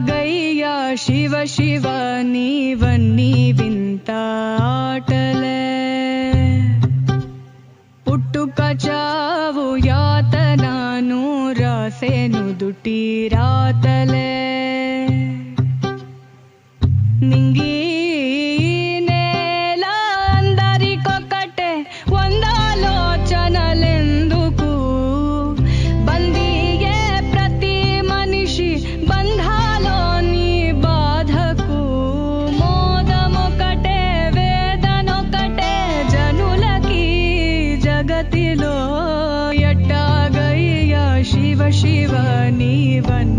ఎట్టాగయ్యా శివ శివ నీవన్నీ వింత ఆటలే పుట్టుక చావు యాతనాను రాసేను దుటి రాతలే నింగి నేల అందరికొకటే వందాలోచనలెందుకు బందీయే ప్రతి మనిషి బంధాలోని బాధకు మోదమొకటే వేదనొకటే జనులకి జగతిలో ఎట్టాగయ్యా శివ శివ నీవన్నీ